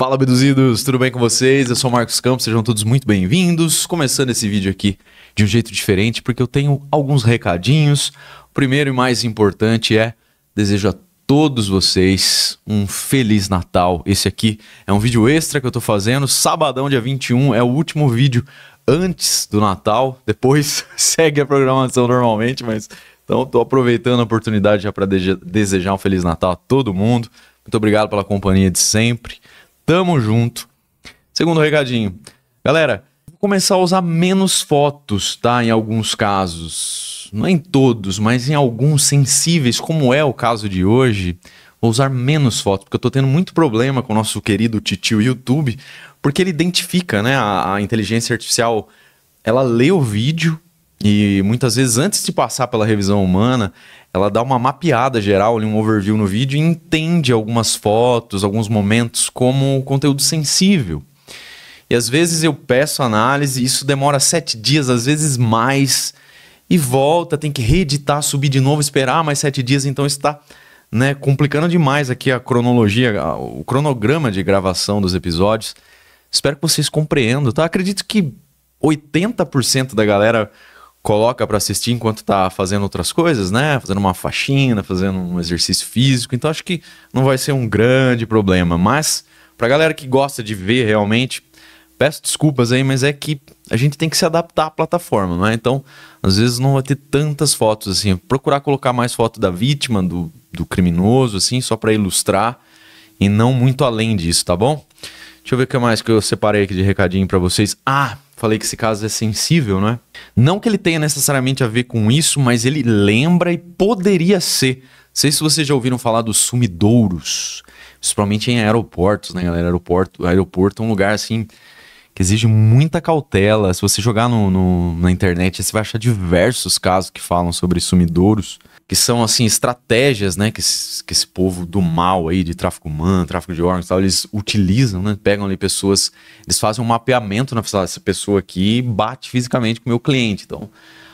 Fala, abduzidos, tudo bem com vocês? Eu sou o Marcos Campos, sejam todos muito bem-vindos. Começando esse vídeo aqui de um jeito diferente, porque eu tenho alguns recadinhos. O primeiro e mais importante é: desejo a todos vocês um Feliz Natal. Esse aqui é um vídeo extra que eu tô fazendo, sabadão, dia 21, é o último vídeo antes do Natal. Depois segue a programação normalmente, mas então tô aproveitando a oportunidade já para desejar um Feliz Natal a todo mundo. Muito obrigado pela companhia de sempre. Tamo junto. Segundo recadinho. Galera, vou começar a usar menos fotos, tá? Em alguns casos. Não em todos, mas em alguns sensíveis, como é o caso de hoje. Vou usar menos fotos, porque eu tô tendo muito problema com o nosso querido titio YouTube, porque ele identifica, né? A inteligência artificial, ela lê o vídeo e muitas vezes, antes de passar pela revisão humana, ela dá uma mapeada geral, um overview no vídeo e entende algumas fotos, alguns momentos como conteúdo sensível. E às vezes eu peço análise e isso demora 7 dias, às vezes mais, e volta, tem que reeditar, subir de novo, esperar mais 7 dias, então isso está, né, complicando demais aqui a cronologia, o cronograma de gravação dos episódios. Espero que vocês compreendam, tá? Acredito que 80% da galera coloca para assistir enquanto tá fazendo outras coisas, né? Fazendo uma faxina, fazendo um exercício físico. Então acho que não vai ser um grande problema. Mas pra galera que gosta de ver realmente, peço desculpas aí, mas é que a gente tem que se adaptar à plataforma, não é? Então, às vezes não vai ter tantas fotos assim. Procurar colocar mais foto da vítima, do criminoso, assim, só para ilustrar e não muito além disso, tá bom? Deixa eu ver o que mais que eu separei aqui de recadinho para vocês. Falei que esse caso é sensível, não é? Não que ele tenha necessariamente a ver com isso, mas ele lembra e poderia ser. Não sei se vocês já ouviram falar dos sumidouros, principalmente em aeroportos, né, galera? Aeroporto é um lugar, assim, que exige muita cautela. Se você jogar na internet, você vai achar diversos casos que falam sobre sumidouros, que são, assim, estratégias, né, que esse povo do mal aí, de tráfico humano, tráfico de órgãos e tal, eles utilizam, né, pegam ali pessoas, eles fazem um mapeamento, né, essa pessoa aqui bate fisicamente com o meu cliente, então,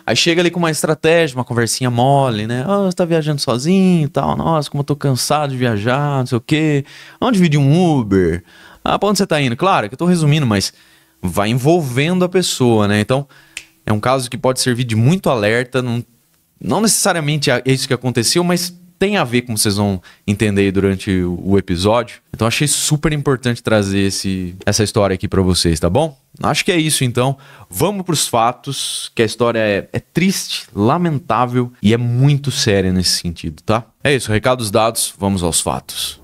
aí chega ali com uma estratégia, uma conversinha mole, né, você tá viajando sozinho e tal, nossa, como eu tô cansado de viajar, não sei o quê, vamos dividir um Uber, pra onde você tá indo? Claro que eu tô resumindo, mas vai envolvendo a pessoa, né, então, é um caso que pode servir de muito alerta, não necessariamente é isso que aconteceu, mas tem a ver, como vocês vão entender durante o episódio. Então achei super importante trazer essa história aqui pra vocês, tá bom? Acho que é isso então. Vamos pros fatos, que a história é triste, lamentável e é muito séria nesse sentido, tá? É isso, recados dados, vamos aos fatos.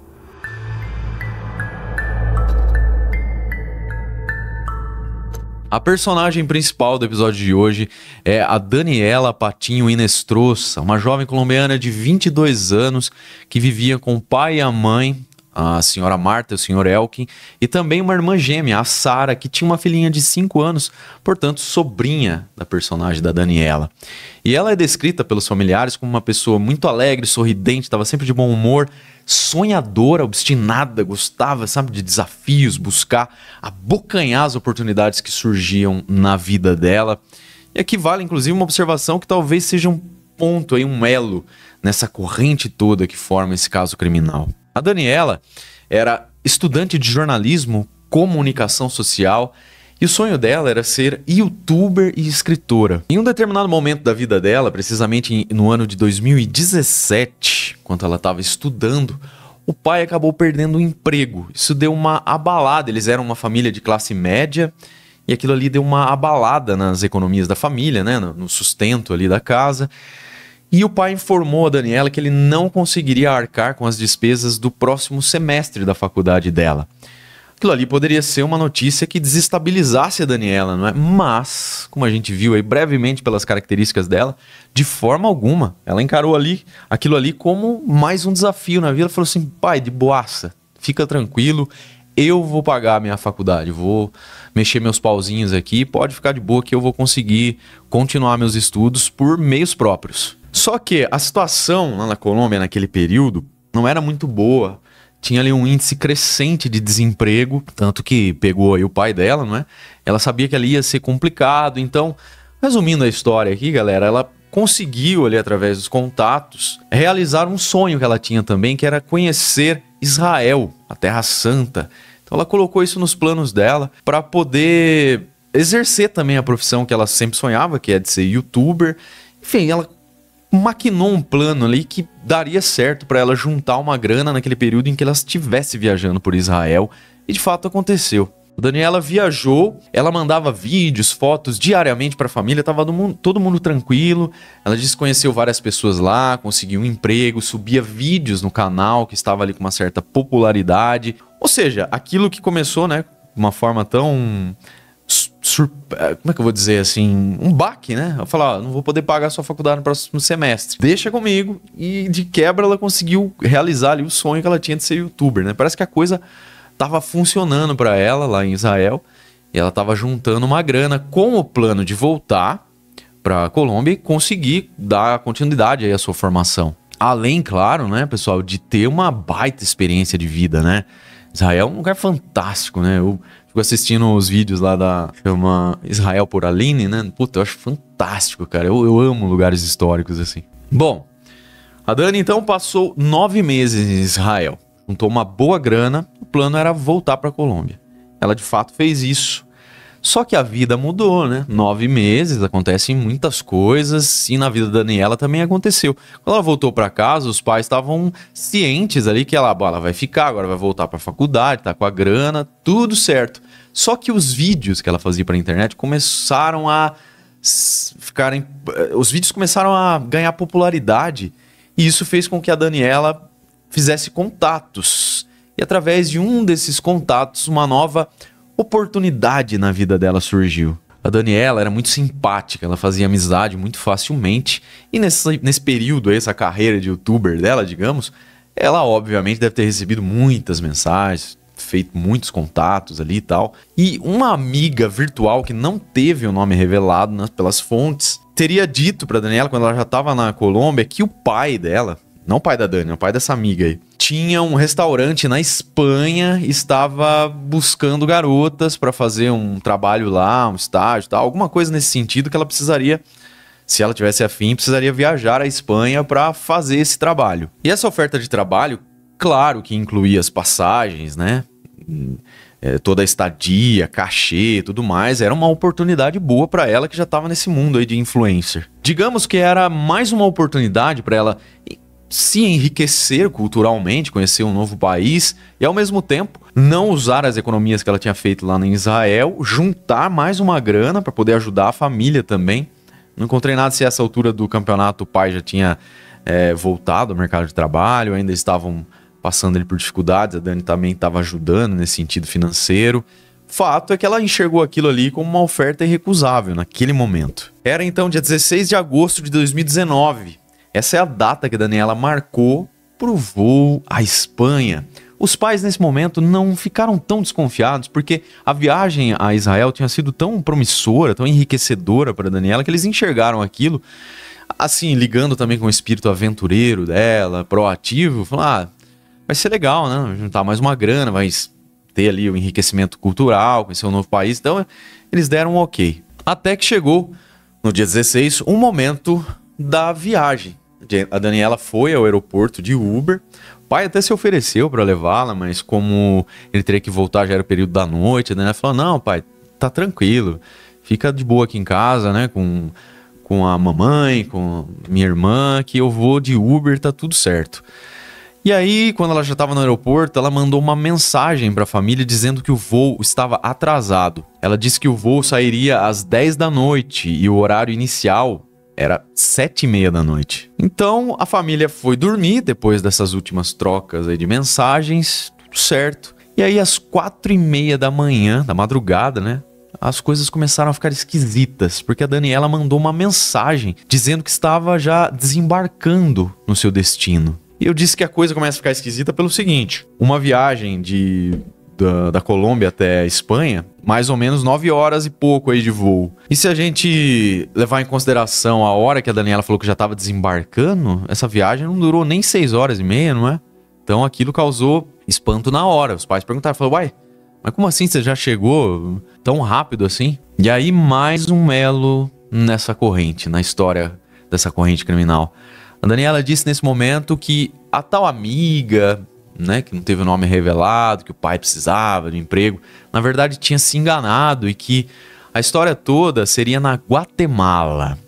A personagem principal do episódio de hoje é a Daniela Patinho Inestrosa, uma jovem colombiana de 22 anos que vivia com o pai e a mãe, a senhora Marta e o senhor Elkin, e também uma irmã gêmea, a Sara, que tinha uma filhinha de 5 anos, portanto sobrinha da personagem da Daniela. E ela é descrita pelos familiares como uma pessoa muito alegre, sorridente, estava sempre de bom humor, sonhadora, obstinada, gostava, sabe, de desafios, buscar abocanhar as oportunidades que surgiam na vida dela. E aqui vale, inclusive, uma observação que talvez seja um ponto, aí, um elo nessa corrente toda que forma esse caso criminal. A Daniela era estudante de jornalismo, comunicação social, e o sonho dela era ser youtuber e escritora. Em um determinado momento da vida dela, precisamente no ano de 2017, quando ela estava estudando, o pai acabou perdendo o emprego. Isso deu uma abalada, eles eram uma família de classe média, e aquilo ali deu uma abalada nas economias da família, né, no sustento ali da casa. E o pai informou a Daniela que ele não conseguiria arcar com as despesas do próximo semestre da faculdade dela. Aquilo ali poderia ser uma notícia que desestabilizasse a Daniela, não é? Mas, como a gente viu aí brevemente pelas características dela, de forma alguma, ela encarou aquilo ali como mais um desafio na vida. Ela falou assim: pai, de boaça, fica tranquilo, eu vou pagar a minha faculdade, vou mexer meus pauzinhos aqui, pode ficar de boa que eu vou conseguir continuar meus estudos por meios próprios. Só que a situação lá na Colômbia naquele período não era muito boa. Tinha ali um índice crescente de desemprego, tanto que pegou aí o pai dela, não é? Ela sabia que ali ia ser complicado, então, resumindo a história aqui, galera, ela conseguiu ali através dos contatos realizar um sonho que ela tinha também, que era conhecer Israel, a Terra Santa. Então ela colocou isso nos planos dela para poder exercer também a profissão que ela sempre sonhava, que é de ser youtuber. Enfim, ela maquinou um plano ali que daria certo para ela juntar uma grana naquele período em que ela estivesse viajando por Israel. E de fato aconteceu. A Daniela viajou, ela mandava vídeos, fotos diariamente para a família, tava todo mundo tranquilo. Ela disse que conheceu várias pessoas lá, conseguiu um emprego, subia vídeos no canal que estava ali com uma certa popularidade. Ou seja, aquilo que começou, né, de uma forma tão... como é que eu vou dizer assim? Um baque, né? Eu falar, não vou poder pagar a sua faculdade no próximo semestre. Deixa comigo. E de quebra ela conseguiu realizar ali o sonho que ela tinha de ser youtuber, né? Parece que a coisa tava funcionando para ela lá em Israel. E ela tava juntando uma grana com o plano de voltar para Colômbia e conseguir dar continuidade aí à sua formação. Além, claro, né, pessoal, de ter uma baita experiência de vida, né? Israel é um lugar fantástico, né? Eu fico assistindo os vídeos lá da chama Israel por Aline, né? Puta, eu acho fantástico, cara. Eu amo lugares históricos assim. Bom, a Dani então passou 9 meses em Israel. Juntou uma boa grana, o plano era voltar para a Colômbia. Ela de fato fez isso. Só que a vida mudou, né? 9 meses, acontecem muitas coisas e na vida da Daniela também aconteceu. Quando ela voltou para casa, os pais estavam cientes ali que ela vai ficar, agora vai voltar para a faculdade, tá com a grana, tudo certo. Só que os vídeos que ela fazia para a internet começaram a ficarem... Os vídeos começaram a ganhar popularidade e isso fez com que a Daniela fizesse contatos. E através de um desses contatos, uma nova oportunidade na vida dela surgiu. A Daniela era muito simpática, ela fazia amizade muito facilmente. E nesse período, essa carreira de youtuber dela, digamos, ela obviamente deve ter recebido muitas mensagens, feito muitos contatos ali e tal. E uma amiga virtual que não teve o nome revelado, né, pelas fontes, teria dito pra Daniela, quando ela já estava na Colômbia, que o pai dela, não o pai da Dani, o pai dessa amiga aí, tinha um restaurante na Espanha e estava buscando garotas para fazer um trabalho lá, um estágio, tal, alguma coisa nesse sentido que ela precisaria, se ela tivesse afim, precisaria viajar à Espanha para fazer esse trabalho. E essa oferta de trabalho, claro que incluía as passagens, né? Toda a estadia, cachê e tudo mais, era uma oportunidade boa para ela que já estava nesse mundo aí de influencer. Digamos que era mais uma oportunidade para ela se enriquecer culturalmente, conhecer um novo país e ao mesmo tempo não usar as economias que ela tinha feito lá em Israel, juntar mais uma grana para poder ajudar a família também. Não encontrei nada se a essa altura do campeonato o pai já tinha voltado ao mercado de trabalho, ainda estavam passando ele por dificuldades, a Dani também estava ajudando nesse sentido financeiro. Fato é que ela enxergou aquilo ali como uma oferta irrecusável naquele momento. Era então dia 16 de agosto de 2019. Essa é a data que a Daniela marcou para o voo à Espanha. Os pais nesse momento não ficaram tão desconfiados porque a viagem a Israel tinha sido tão promissora, tão enriquecedora para a Daniela que eles enxergaram aquilo, assim, ligando também com o espírito aventureiro dela, proativo, falando, vai ser legal, né? Juntar mais uma grana, vai ter ali o enriquecimento cultural, conhecer um novo país. Então, eles deram um ok. Até que chegou, no dia 16, um momento da viagem. A Daniela foi ao aeroporto de Uber. O pai até se ofereceu para levá-la, mas como ele teria que voltar, já era o período da noite, a Daniela falou, não, pai, tá tranquilo. Fica de boa aqui em casa, né? Com a mamãe, com minha irmã, que eu vou de Uber, tá tudo certo. E aí, quando ela já estava no aeroporto, ela mandou uma mensagem para a família dizendo que o voo estava atrasado. Ela disse que o voo sairia às 10 da noite e o horário inicial era 7h30 da noite. Então, a família foi dormir depois dessas últimas trocas aí de mensagens, tudo certo. E aí, às 4h30 da manhã, da madrugada, né? As coisas começaram a ficar esquisitas, porque a Daniela mandou uma mensagem dizendo que estava já desembarcando no seu destino. E eu disse que a coisa começa a ficar esquisita pelo seguinte: uma viagem da Colômbia até a Espanha, mais ou menos 9 horas e pouco aí de voo. E se a gente levar em consideração a hora que a Daniela falou que já estava desembarcando, essa viagem não durou nem 6h30, não é? Então aquilo causou espanto na hora. Os pais perguntaram, falaram, uai, mas como assim você já chegou tão rápido assim? E aí mais um elo nessa corrente, na história dessa corrente criminal. A Daniela disse nesse momento que a tal amiga né, que não teve o nome revelado, que o pai precisava de emprego, na verdade tinha se enganado e que a história toda seria na Guatemala.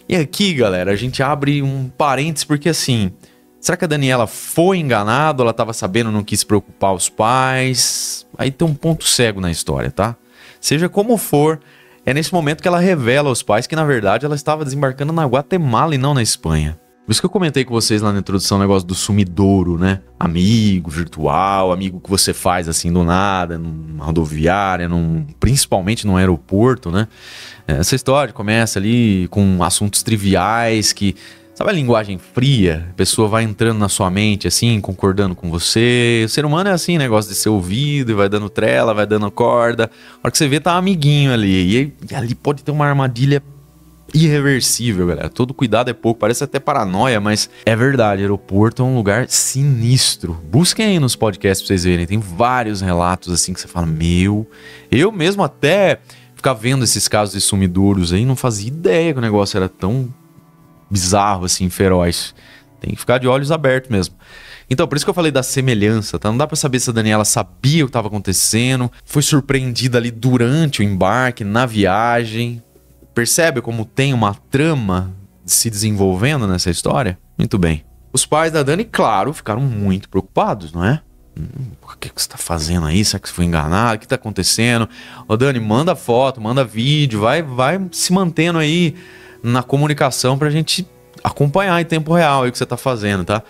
E aqui, galera, a gente abre um parênteses porque assim, será que a Daniela foi enganada? Ela estava sabendo, não quis preocupar os pais? Aí tem um ponto cego na história, tá? Seja como for, é nesse momento que ela revela aos pais que na verdade ela estava desembarcando na Guatemala e não na Espanha. Por isso que eu comentei com vocês lá na introdução o negócio do sumidouro, né? Amigo virtual, amigo que você faz assim do nada, numa rodoviária, principalmente num aeroporto, né? Essa história começa ali com assuntos triviais que... Sabe a linguagem fria? A pessoa vai entrando na sua mente assim, concordando com você. O ser humano é assim, negócio de ser ouvido, e vai dando trela, vai dando corda. A hora que você vê, tá um amiguinho ali. E ali pode ter uma armadilha irreversível, galera. Todo cuidado é pouco, parece até paranoia, mas é verdade. Aeroporto é um lugar sinistro. Busquem aí nos podcasts pra vocês verem. Tem vários relatos assim que você fala, meu... Eu mesmo até ficar vendo esses casos de sumidouros aí, não fazia ideia que o negócio era tão bizarro assim, feroz. Tem que ficar de olhos abertos mesmo. Então, por isso que eu falei da semelhança, tá? Não dá pra saber se a Daniela sabia o que estava acontecendo, foi surpreendida ali durante o embarque, na viagem. Percebe como tem uma trama se desenvolvendo nessa história? Muito bem. Os pais da Dani, claro, ficaram muito preocupados, não é? O que você tá fazendo aí? Será que você foi enganado? O que tá acontecendo? Ô Dani, manda foto, manda vídeo, vai se mantendo aí na comunicação pra gente acompanhar em tempo real aí o que você tá fazendo, tá?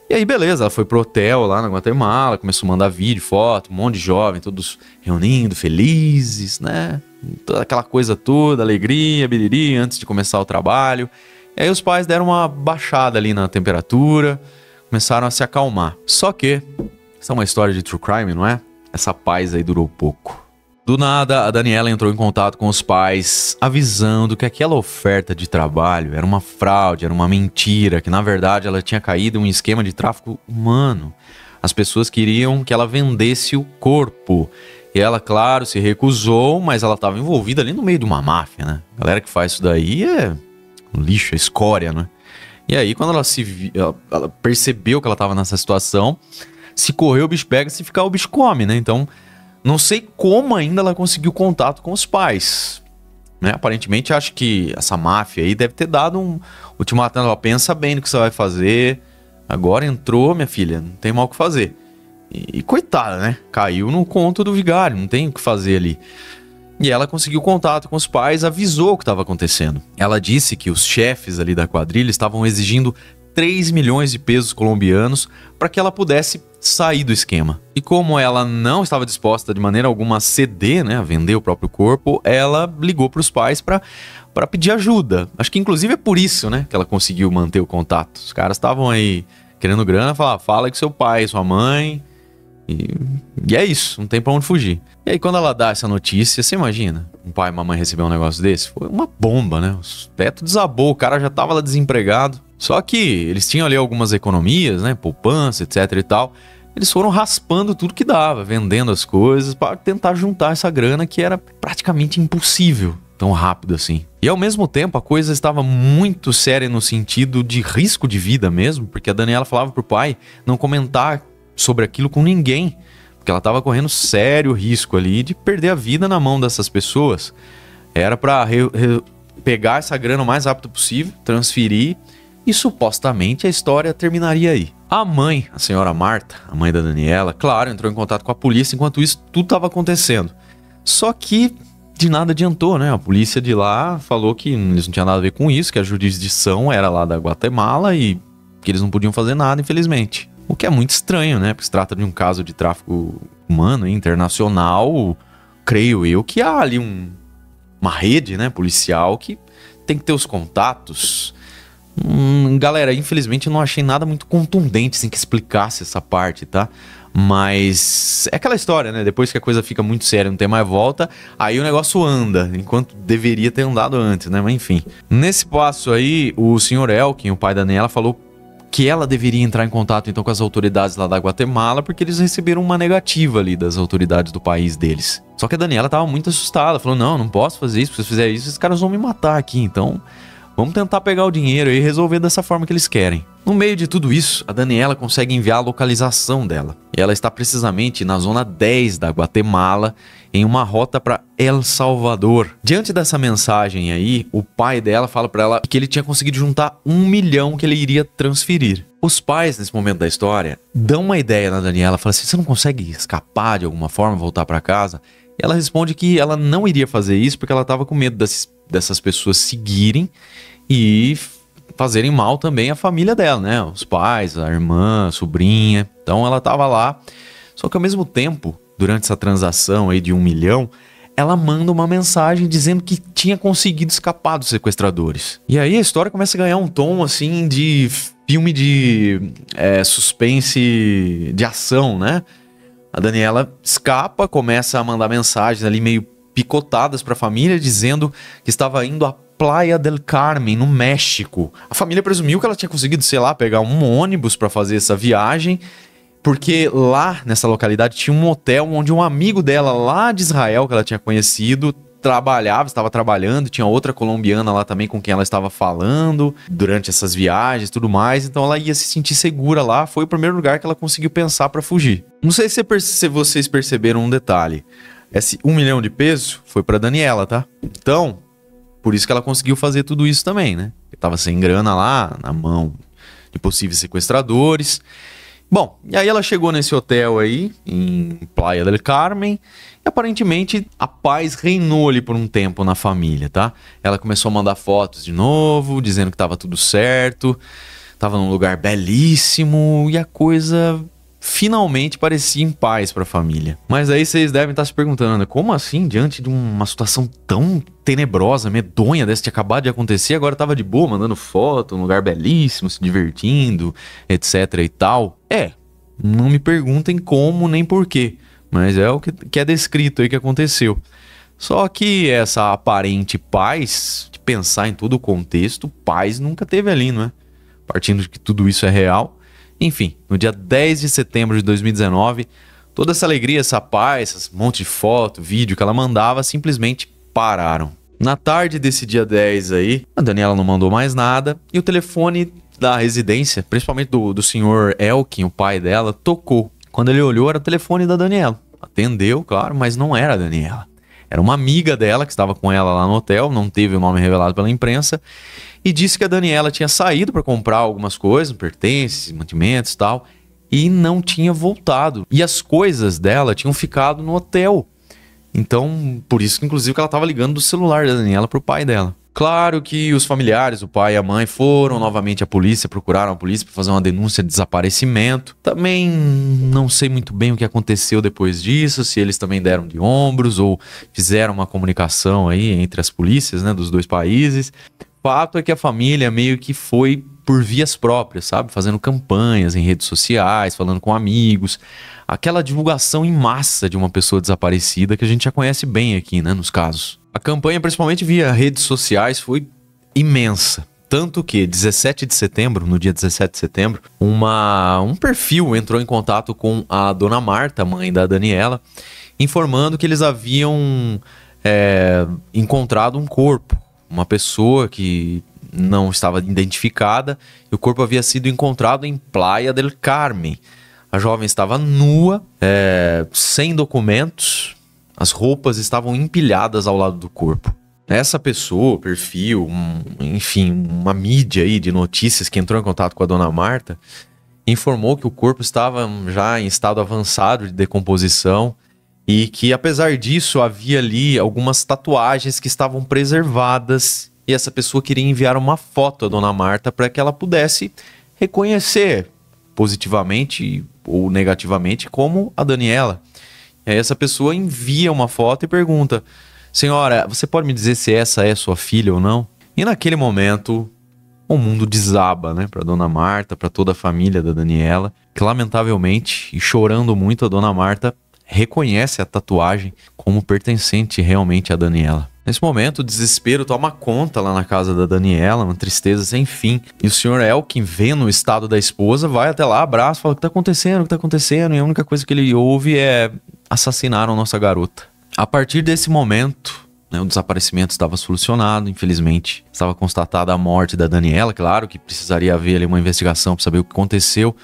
E aí, beleza, ela foi pro hotel lá na Guatemala, começou a mandar vídeo, foto, um monte de jovem, todos reunindo, felizes, né? Toda aquela coisa toda, alegria, biriri, antes de começar o trabalho. E aí os pais deram uma baixada ali na temperatura, começaram a se acalmar. Só que, essa é uma história de true crime, não é? Essa paz aí durou pouco. Do nada, a Daniela entrou em contato com os pais, avisando que aquela oferta de trabalho era uma fraude, era uma mentira, que na verdade ela tinha caído em um esquema de tráfico humano. As pessoas queriam que ela vendesse o corpo. E ela, claro, se recusou, mas ela estava envolvida ali no meio de uma máfia, né? A galera que faz isso daí é um lixo, é escória, né? E aí, quando ela percebeu que ela estava nessa situação, se correr o bicho pega, se ficar o bicho come, né? Então... Não sei como ainda ela conseguiu contato com os pais, né? Aparentemente, acho que essa máfia aí deve ter dado um ultimato. Ela pensa bem no que você vai fazer. Agora entrou, minha filha, não tem mal o que fazer. E coitada, né? Caiu no conto do vigário, não tem o que fazer ali. E ela conseguiu contato com os pais, avisou o que estava acontecendo. Ela disse que os chefes ali da quadrilha estavam exigindo 3 milhões de pesos colombianos para que ela pudesse sair do esquema. E como ela não estava disposta de maneira alguma a ceder, né, a vender o próprio corpo, ela ligou para os pais para pedir ajuda. Acho que inclusive é por isso, né, que ela conseguiu manter o contato. Os caras estavam aí querendo grana, fala com seu pai, sua mãe, e é isso, não tem para onde fugir. E aí quando ela dá essa notícia, você imagina, um pai e uma mãe receber um negócio desse? Foi uma bomba, né? O teto desabou, o cara já estava lá desempregado. Só que eles tinham ali algumas economias, né, poupança, etc e tal. Eles foram raspando tudo que dava, vendendo as coisas para tentar juntar essa grana que era praticamente impossível tão rápido assim. E ao mesmo tempo a coisa estava muito séria no sentido de risco de vida mesmo, porque a Daniela falava pro pai não comentar sobre aquilo com ninguém, porque ela estava correndo sério risco ali de perder a vida na mão dessas pessoas. Era para pegar essa grana o mais rápido possível, transferir, e supostamente a história terminaria aí. A mãe, a senhora Marta, a mãe da Daniela, claro, entrou em contato com a polícia enquanto isso tudo estava acontecendo. Só que de nada adiantou, né? A polícia de lá falou que eles não tinham nada a ver com isso, que a jurisdição era lá da Guatemala e que eles não podiam fazer nada, infelizmente. O que é muito estranho, né? Porque se trata de um caso de tráfico humano internacional, creio eu que há ali uma rede, né, policial que tem que ter os contatos. Galera, infelizmente eu não achei nada muito contundente assim, que explicasse essa parte, tá? Mas é aquela história, né? Depois que a coisa fica muito séria, não tem mais volta, aí o negócio anda, enquanto deveria ter andado antes, né? Mas enfim. Nesse passo aí, o senhor Elkin, o pai da Daniela, falou que ela deveria entrar em contato então com as autoridades lá da Guatemala, porque eles receberam uma negativa ali das autoridades do país deles. Só que a Daniela tava muito assustada, falou, não posso fazer isso, porque se eu fizer isso, esses caras vão me matar aqui, então vamos tentar pegar o dinheiro e resolver dessa forma que eles querem. No meio de tudo isso, a Daniela consegue enviar a localização dela. E ela está precisamente na zona 10 da Guatemala, em uma rota para El Salvador. Diante dessa mensagem aí, o pai dela fala para ela que ele tinha conseguido juntar 1 milhão que ele iria transferir. Os pais, nesse momento da história, dão uma ideia na Daniela, falam assim: você não consegue escapar de alguma forma, voltar para casa? E ela responde que ela não iria fazer isso porque ela estava com medo dessas pessoas seguirem e fazerem mal também à família dela, né? Os pais, a irmã, a sobrinha. Então ela estava lá. Só que ao mesmo tempo, durante essa transação aí de 1 milhão, ela manda uma mensagem dizendo que tinha conseguido escapar dos sequestradores. E aí a história começa a ganhar um tom assim de filme de suspense de ação, né? A Daniela escapa, começa a mandar mensagens ali meio picotadas para a família, dizendo que estava indo a Playa del Carmen, no México. A família presumiu que ela tinha conseguido, sei lá, pegar um ônibus para fazer essa viagem, porque lá nessa localidade tinha um hotel onde um amigo dela lá de Israel, que ela tinha conhecido, estava trabalhando, tinha outra colombiana lá também com quem ela estava falando durante essas viagens e tudo mais, então ela ia se sentir segura lá. Foi o primeiro lugar que ela conseguiu pensar para fugir. Não sei se vocês perceberam um detalhe: esse 1 milhão de pesos foi para Daniela, tá? Então, por isso que ela conseguiu fazer tudo isso também, né? Porque tava sem grana lá na mão de possíveis sequestradores. Bom, e aí ela chegou nesse hotel aí, em Playa del Carmen, e aparentemente a paz reinou ali por um tempo na família, tá? Ela começou a mandar fotos de novo, dizendo que tava tudo certo, tava num lugar belíssimo, e a coisa finalmente parecia em paz para a família. Mas aí vocês devem estar se perguntando, como assim, diante de uma situação tão tenebrosa, medonha dessa que acabado de acontecer, agora tava de boa, mandando foto, um lugar belíssimo, se divertindo, etc e tal? Não me perguntem como nem porquê, mas é o que é descrito aí que aconteceu. Só que essa aparente paz, de pensar em todo o contexto, paz nunca teve ali, não é? Partindo de que tudo isso é real. Enfim, no dia 10 de setembro de 2019, toda essa alegria, essa paz, esse monte de foto, vídeo que ela mandava, simplesmente pararam. Na tarde desse dia 10 aí, a Daniela não mandou mais nada e o telefone da residência, principalmente do senhor Elkin, o pai dela, tocou. Quando ele olhou, era o telefone da Daniela. Atendeu, claro, mas não era a Daniela. Era uma amiga dela que estava com ela lá no hotel, não teve o nome revelado pela imprensa, e disse que a Daniela tinha saído para comprar algumas coisas, pertences, mantimentos e tal, e não tinha voltado. E as coisas dela tinham ficado no hotel. Então, por isso que inclusive que ela estava ligando do celular da Daniela para o pai dela. Claro que os familiares, o pai e a mãe, foram novamente à polícia, procuraram a polícia para fazer uma denúncia de desaparecimento. Também não sei muito bem o que aconteceu depois disso, se eles também deram de ombros ou fizeram uma comunicação aí entre as polícias, né, dos dois países. O fato é que a família meio que foi por vias próprias, sabe? Fazendo campanhas em redes sociais, falando com amigos. Aquela divulgação em massa de uma pessoa desaparecida que a gente já conhece bem aqui, né, nos casos. A campanha, principalmente via redes sociais, foi imensa. Tanto que, 17 de setembro, no dia 17 de setembro, um perfil entrou em contato com a dona Marta, mãe da Daniela, informando que eles haviam encontrado um corpo. Uma pessoa que não estava identificada, e o corpo havia sido encontrado em Playa del Carmen. A jovem estava nua, sem documentos, as roupas estavam empilhadas ao lado do corpo. Essa pessoa, perfil, enfim, uma mídia aí de notícias que entrou em contato com a dona Marta, informou que o corpo estava já em estado avançado de decomposição e que, apesar disso, havia ali algumas tatuagens que estavam preservadas, e essa pessoa queria enviar uma foto à dona Marta para que ela pudesse reconhecer positivamente ou negativamente como a Daniela. E aí essa pessoa envia uma foto e pergunta: senhora, você pode me dizer se essa é sua filha ou não? E naquele momento o mundo desaba, né, para dona Marta, para toda a família da Daniela, que lamentavelmente, e chorando muito, a dona Marta reconhece a tatuagem como pertencente realmente à Daniela. Nesse momento, o desespero toma conta lá na casa da Daniela, uma tristeza sem fim. E o senhor Elkin, vendo o estado da esposa, vai até lá, abraça, fala: o que tá acontecendo, o que tá acontecendo? E a única coisa que ele ouve é: assassinaram nossa garota. A partir desse momento, né? O desaparecimento estava solucionado, infelizmente. Estava constatada a morte da Daniela, claro que precisaria haver ali uma investigação para saber o que aconteceu.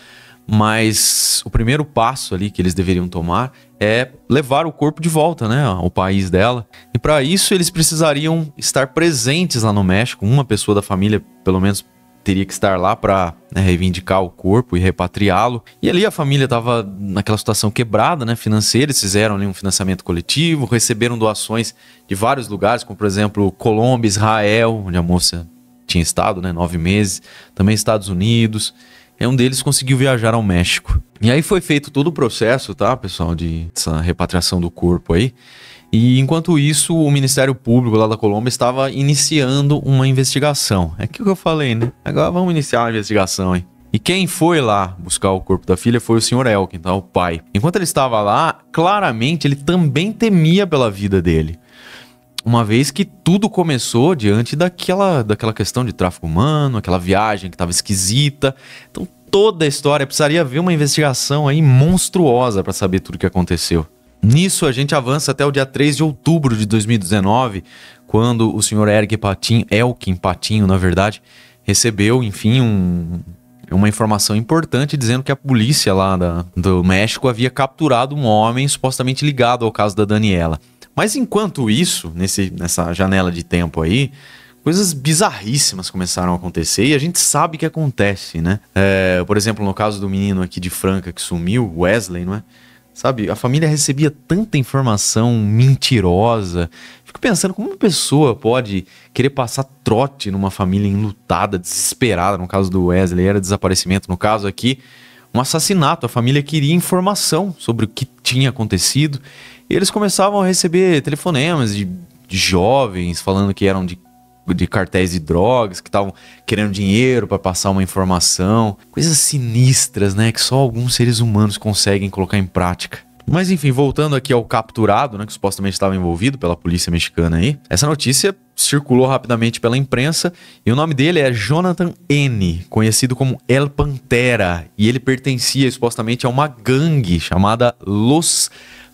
Mas o primeiro passo ali que eles deveriam tomar é levar o corpo de volta, né, ao país dela. E para isso eles precisariam estar presentes lá no México. Uma pessoa da família, pelo menos, teria que estar lá para, né, reivindicar o corpo e repatriá-lo. E ali a família estava naquela situação quebrada, né, financeira. Eles fizeram ali um financiamento coletivo, receberam doações de vários lugares, como por exemplo Colômbia, Israel, onde a moça tinha estado, né, 9 meses. Também Estados Unidos. Um deles conseguiu viajar ao México. E aí foi feito todo o processo, tá, pessoal, dessa repatriação do corpo aí. E enquanto isso, o Ministério Público lá da Colômbia estava iniciando uma investigação. É aquilo que eu falei, né? Agora vamos iniciar uma investigação, hein? E quem foi lá buscar o corpo da filha foi o Sr. Elkin, tá? O pai. Enquanto ele estava lá, claramente ele também temia pela vida dele. Uma vez que tudo começou diante daquela questão de tráfico humano, aquela viagem que estava esquisita. Então toda a história precisaria haver uma investigação aí monstruosa para saber tudo o que aconteceu. Nisso a gente avança até o dia 3 de outubro de 2019, quando o Sr. Elkin Patinho, na verdade, recebeu, enfim, uma informação importante dizendo que a polícia lá do México havia capturado um homem supostamente ligado ao caso da Daniela. Mas enquanto isso, nessa janela de tempo aí, coisas bizarríssimas começaram a acontecer e a gente sabe que acontece, né? Por exemplo, no caso do menino aqui de Franca que sumiu, Wesley, não é? Sabe, a família recebia tanta informação mentirosa. Fico pensando como uma pessoa pode querer passar trote numa família enlutada, desesperada. No caso do Wesley era desaparecimento, no caso aqui, um assassinato. A família queria informação sobre o que tinha acontecido. E eles começavam a receber telefonemas de jovens falando que eram de cartéis de drogas, que estavam querendo dinheiro para passar uma informação. Coisas sinistras, né? Que só alguns seres humanos conseguem colocar em prática. Mas enfim, voltando aqui ao capturado, né, que supostamente estava envolvido pela polícia mexicana aí. Essa notícia circulou rapidamente pela imprensa e o nome dele é Jonathan N., conhecido como El Pantera. E ele pertencia supostamente a uma gangue chamada Los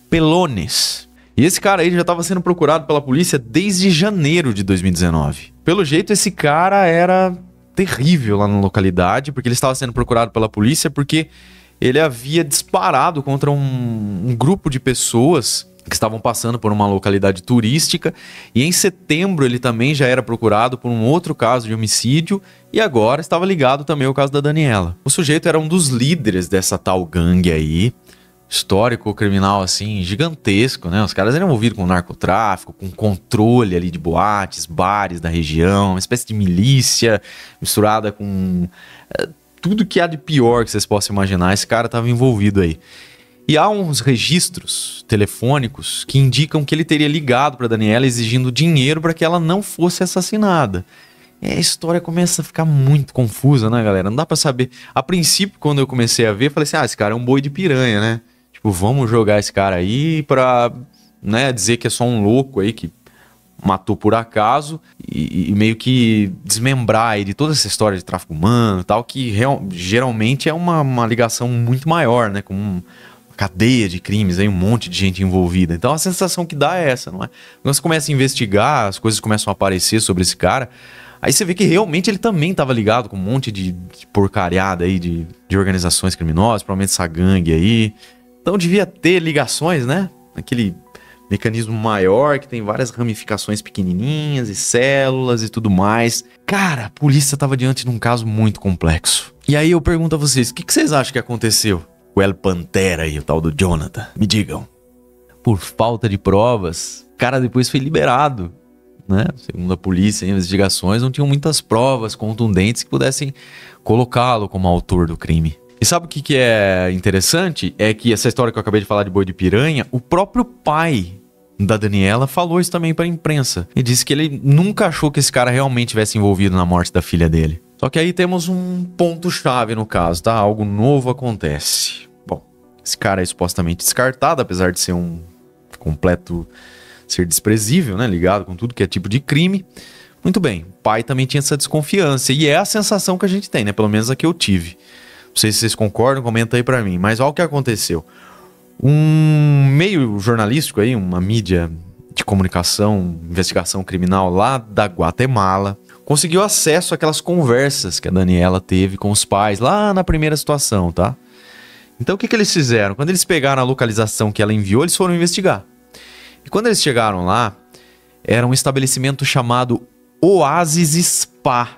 Pelones. E esse cara aí já estava sendo procurado pela polícia desde janeiro de 2019. Pelo jeito, esse cara era terrível lá na localidade, porque ele estava sendo procurado pela polícia porque ele havia disparado contra um grupo de pessoas que estavam passando por uma localidade turística. E em setembro ele também já era procurado por um outro caso de homicídio e agora estava ligado também ao caso da Daniela. O sujeito era um dos líderes dessa tal gangue aí. Histórico criminal assim gigantesco, né? Os caras eram envolvidos com narcotráfico, com controle ali de boates, bares da região, uma espécie de milícia misturada com tudo que há de pior que vocês possam imaginar. Esse cara estava envolvido aí. E há uns registros telefônicos que indicam que ele teria ligado para Daniela exigindo dinheiro para que ela não fosse assassinada. E a história começa a ficar muito confusa, né, galera? Não dá para saber. A princípio, quando eu comecei a ver, falei assim, esse cara é um boi de piranha, né? Tipo, vamos jogar esse cara aí pra, né, dizer que é só um louco aí que matou por acaso e meio que desmembrar aí de toda essa história de tráfico humano e tal, que geralmente é uma ligação muito maior, né? Com uma cadeia de crimes, aí um monte de gente envolvida. Então a sensação que dá é essa, não é? Quando você começa a investigar, as coisas começam a aparecer sobre esse cara, aí você vê que realmente ele também estava ligado com um monte de porcariada aí de organizações criminosas, provavelmente essa gangue aí. Então devia ter ligações, né? Aquele mecanismo maior que tem várias ramificações pequenininhas e células e tudo mais. Cara, a polícia estava diante de um caso muito complexo. E aí eu pergunto a vocês, o que vocês acham que aconteceu? O El Pantera aí, o tal do Jonathan. Me digam. Por falta de provas, o cara depois foi liberado, né? Segundo a polícia, em investigações, não tinham muitas provas contundentes que pudessem colocá-lo como autor do crime. E sabe o que é interessante? É que essa história que eu acabei de falar de boi de piranha, o próprio pai da Daniela falou isso também para a imprensa. E disse que ele nunca achou que esse cara realmente tivesse envolvido na morte da filha dele. Só que aí temos um ponto-chave no caso, tá? Algo novo acontece. Bom, esse cara é supostamente descartado, apesar de ser um completo ser desprezível, né? Ligado com tudo que é tipo de crime. Muito bem, o pai também tinha essa desconfiança. E é a sensação que a gente tem, né? Pelo menos a que eu tive. Não sei se vocês concordam, comenta aí pra mim. Mas olha o que aconteceu. Um meio jornalístico aí, uma mídia de Comunicação, Investigação Criminal lá da Guatemala, conseguiu acesso àquelas conversas que a Daniela teve com os pais lá na primeira situação, tá? Então o que eles fizeram? Quando eles pegaram a localização que ela enviou, eles foram investigar. E quando eles chegaram lá, era um estabelecimento chamado Oasis Spa.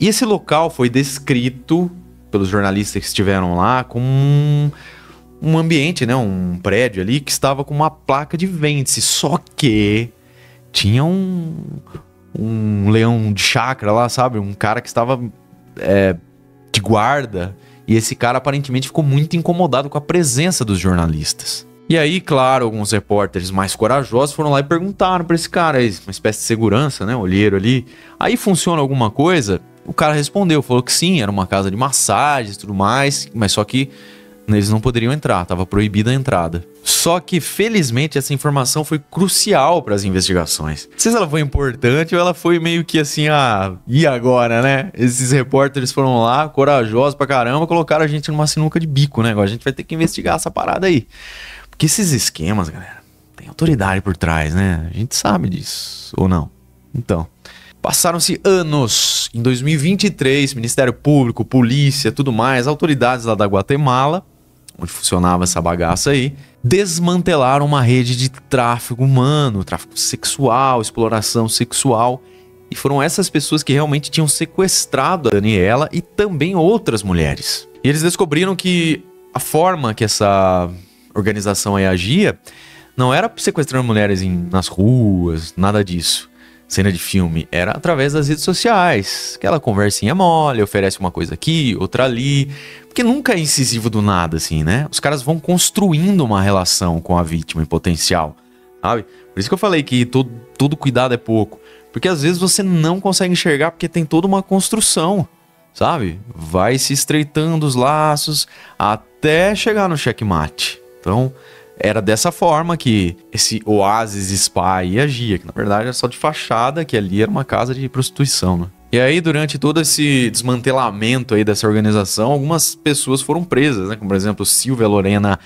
E esse local foi descrito pelos jornalistas que estiveram lá como um ambiente, né? Um prédio ali que estava com uma placa de vende-se. Só que tinha um leão de chácara lá, sabe? Um cara que estava de guarda. E esse cara aparentemente ficou muito incomodado com a presença dos jornalistas. E aí, claro, alguns repórteres mais corajosos foram lá e perguntaram para esse cara aí, uma espécie de segurança, né? Olheiro ali. Aí funciona alguma coisa? O cara respondeu, falou que sim, era uma casa de massagens e tudo mais, mas só que eles não poderiam entrar, estava proibida a entrada. Só que, felizmente, essa informação foi crucial para as investigações. Não sei se ela foi importante ou ela foi meio que assim, e agora, né? Esses repórteres foram lá, corajosos pra caramba, colocaram a gente numa sinuca de bico, né? Agora a gente vai ter que investigar essa parada aí. Porque esses esquemas, galera, tem autoridade por trás, né? A gente sabe disso, ou não? Então, passaram-se anos. Em 2023, Ministério Público, polícia, tudo mais, autoridades lá da Guatemala, onde funcionava essa bagaça aí, desmantelaram uma rede de tráfico humano, tráfico sexual, exploração sexual. E foram essas pessoas que realmente tinham sequestrado a Daniela e também outras mulheres. E eles descobriram que a forma que essa organização aí agia não era sequestrando mulheres nas ruas, nada disso. Cena de filme, era através das redes sociais. Aquela conversinha mole, oferece uma coisa aqui, outra ali. Porque nunca é incisivo do nada, assim, né? Os caras vão construindo uma relação com a vítima em potencial, sabe? Por isso que eu falei que todo cuidado é pouco. Porque às vezes você não consegue enxergar porque tem toda uma construção, sabe? Vai se estreitando os laços até chegar no checkmate. Então, era dessa forma que esse Oasis Spa aí agia, que na verdade era só de fachada, que ali era uma casa de prostituição, né? E aí, durante todo esse desmantelamento aí dessa organização, algumas pessoas foram presas, né? Como, por exemplo, Silvia Lorena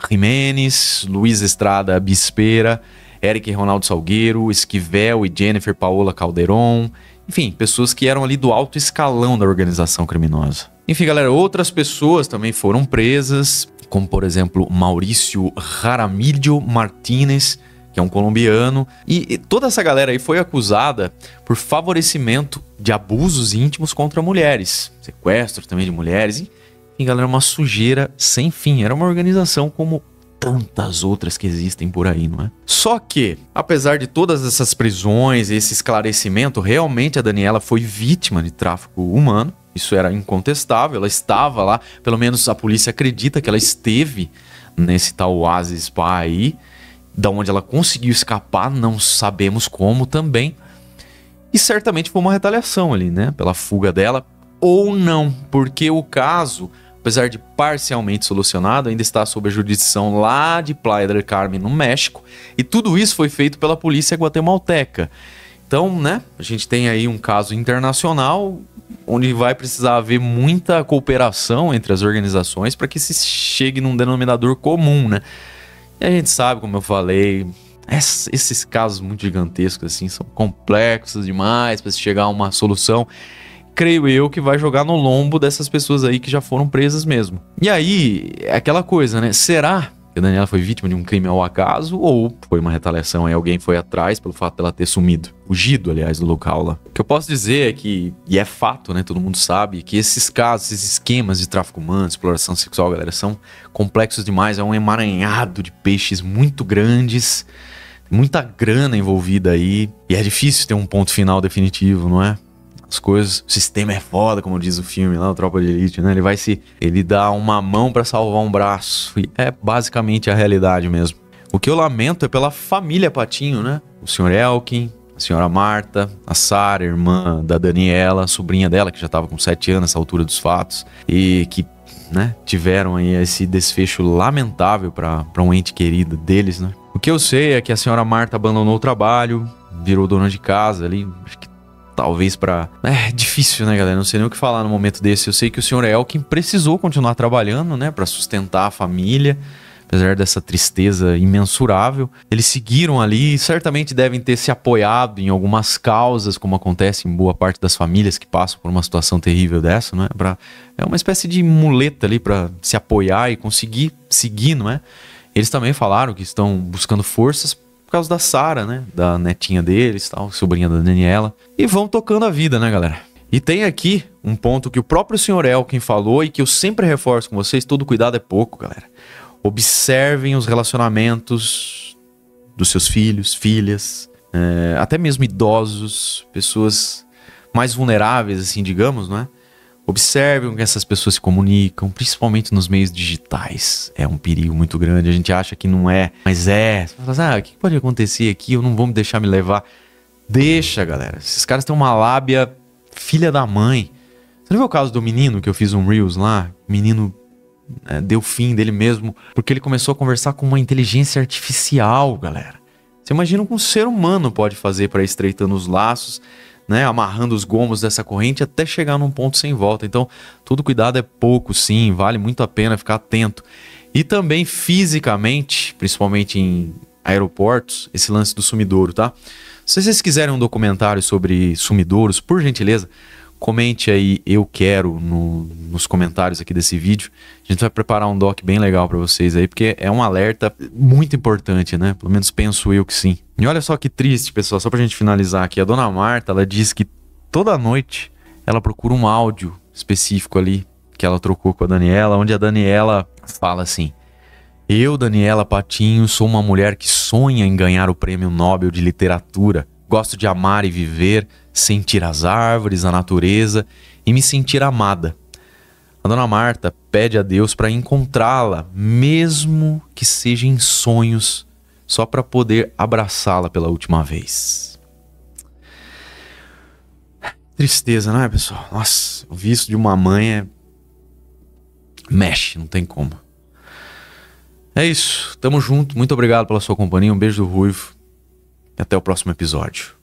Jimenez, Luiz Estrada Bispeira, Eric Ronaldo Salgueiro, Esquivel e Jennifer Paola Calderon. Enfim, pessoas que eram ali do alto escalão da organização criminosa. Enfim, galera, outras pessoas também foram presas, como, por exemplo, Maurício Jaramillo Martínez, que é um colombiano. E toda essa galera aí foi acusada por favorecimento de abusos íntimos contra mulheres. Sequestro também de mulheres. Enfim, galera, uma sujeira sem fim. Era uma organização como tantas outras que existem por aí, não é? Só que, apesar de todas essas prisões e esse esclarecimento, realmente a Daniela foi vítima de tráfico humano. Isso era incontestável, ela estava lá, pelo menos a polícia acredita que ela esteve nesse tal Oasis Spa aí, da onde ela conseguiu escapar, não sabemos como também. E certamente foi uma retaliação ali, né, pela fuga dela, ou não, porque o caso, apesar de parcialmente solucionado, ainda está sob a jurisdição lá de Playa del Carmen, no México, e tudo isso foi feito pela polícia guatemalteca. Então, né, a gente tem aí um caso internacional onde vai precisar haver muita cooperação entre as organizações para que se chegue num denominador comum, né? E a gente sabe, como eu falei, esses casos muito gigantescos assim são complexos demais para se chegar a uma solução. Creio eu que vai jogar no lombo dessas pessoas aí que já foram presas mesmo. E aí, é aquela coisa, né? Será que a Daniela foi vítima de um crime ao acaso ou foi uma retaliação e alguém foi atrás pelo fato dela ter fugido, aliás, do local lá? O que eu posso dizer é que, e é fato, né, todo mundo sabe, que esses casos, esses esquemas de tráfico humano, exploração sexual, galera, são complexos demais, é um emaranhado de peixes muito grandes, muita grana envolvida aí, e é difícil ter um ponto final definitivo, não é? As coisas, o sistema é foda, como diz o filme lá, o Tropa de Elite, né? Ele dá uma mão pra salvar um braço. E é basicamente a realidade mesmo. O que eu lamento é pela família Patinho, né? O Sr. Elkin, a Sra. Marta, a Sara, irmã da Daniela, a sobrinha dela, que já tava com 7 anos nessa altura dos fatos. E que, né, tiveram aí esse desfecho lamentável pra um ente querido deles, né? O que eu sei é que a Sra. Marta abandonou o trabalho, virou dona de casa ali, acho que talvez pra... É difícil, né, galera? Não sei nem o que falar no momento desse. Eu sei que o Sr. Elkin precisou continuar trabalhando, né? Pra sustentar a família. apesar dessa tristeza imensurável. Eles seguiram ali e certamente devem ter se apoiado em algumas causas, como acontece em boa parte das famílias que passam por uma situação terrível dessa, não é? É uma espécie de muleta ali para se apoiar e conseguir seguir, não é? Eles também falaram que estão buscando forças por causa da Sarah, né? Da netinha deles, tal, sobrinha da Daniela. E vão tocando a vida, né, galera? E tem aqui um ponto que o próprio Sr. Elkin falou e que eu sempre reforço com vocês: todo cuidado é pouco, galera. Observem os relacionamentos dos seus filhos, filhas, até mesmo idosos, pessoas mais vulneráveis, assim, digamos, não é? Observem como essas pessoas se comunicam, principalmente nos meios digitais. É um perigo muito grande. A gente acha que não é, mas é. Você fala assim, o que pode acontecer aqui? Eu não vou me deixar me levar. Deixa, galera. Esses caras têm uma lábia filha da mãe. Você não viu o caso do menino que eu fiz um Reels lá? O menino deu fim dele mesmo porque ele começou a conversar com uma inteligência artificial, galera. Você imagina o que um ser humano pode fazer para ir estreitando os laços, né, amarrando os gomos dessa corrente até chegar num ponto sem volta. Então, todo cuidado é pouco, sim, vale muito a pena ficar atento. E também fisicamente, principalmente em aeroportos, esse lance do sumidouro, tá? Se vocês quiserem um documentário sobre sumidouros, por gentileza, comente aí, eu quero, nos comentários aqui desse vídeo. A gente vai preparar um doc bem legal pra vocês aí, porque é um alerta muito importante, né? Pelo menos penso eu que sim. E olha só que triste, pessoal, só pra gente finalizar aqui. A dona Marta, ela diz que toda noite ela procura um áudio específico ali, que ela trocou com a Daniela, onde a Daniela fala assim: eu, Daniela Patinho, sou uma mulher que sonha em ganhar o Prêmio Nobel de Literatura. Gosto de amar e viver, sentir as árvores, a natureza e me sentir amada. A dona Marta pede a Deus para encontrá-la, mesmo que seja em sonhos, só para poder abraçá-la pela última vez. Tristeza, não é, pessoal? Nossa, o vício de uma mãe mexe, não tem como. É isso, tamo junto, muito obrigado pela sua companhia, um beijo do Ruivo e até o próximo episódio.